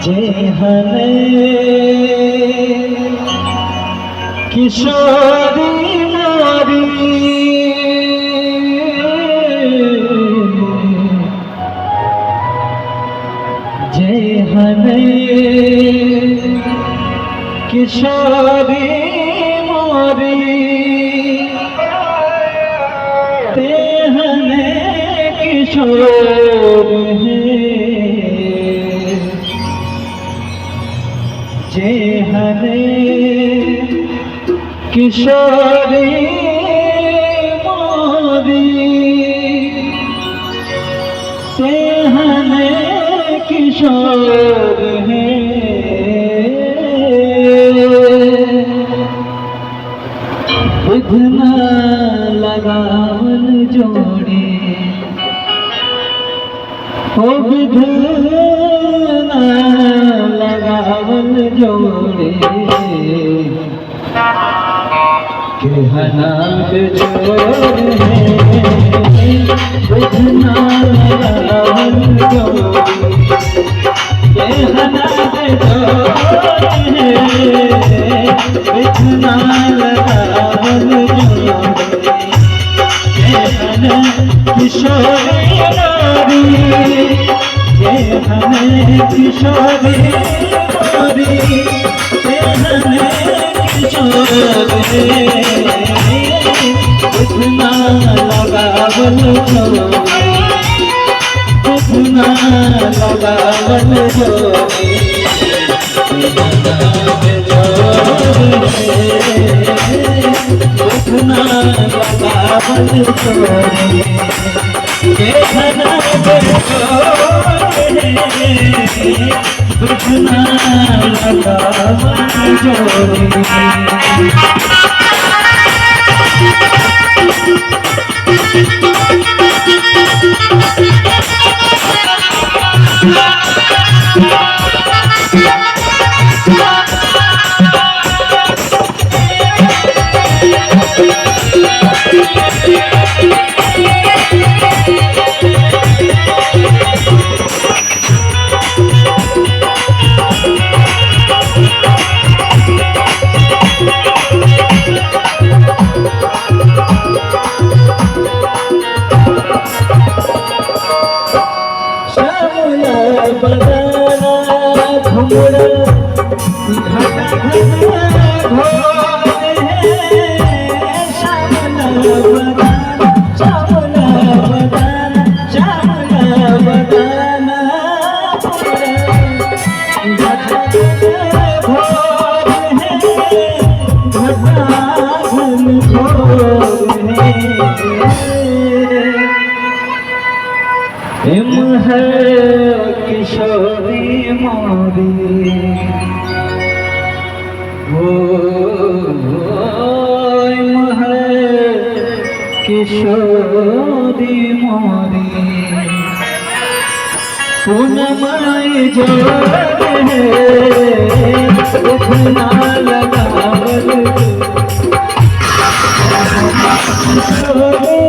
जेहने किशोरी नारी जेहने किशोरी मोरी तेहने किशोर जेहने किशोरी मोरी तेहने किशोर है विघ्न लगावन जोड़ी हो विघ्न लगावन जोड़े कहना बेजोड़ है विघ्न लगावन जोड़े कहना बेजोड़ है विघ्न लगावन जोड़े कहना किशोरी नारी जेहने किशोरी मोरी तेहने किशोर विघ्न लगावन जोड़े विघ्न लगावन जोड़े कहना बेजोड़ विघ्न लगावन जोड़े कहना बेजोड़ विघ्न लगावन जोड़े किशोरी मोरी किशोरी मोरी पूनमाई जोड़ है विघ्न लगावन जोड़े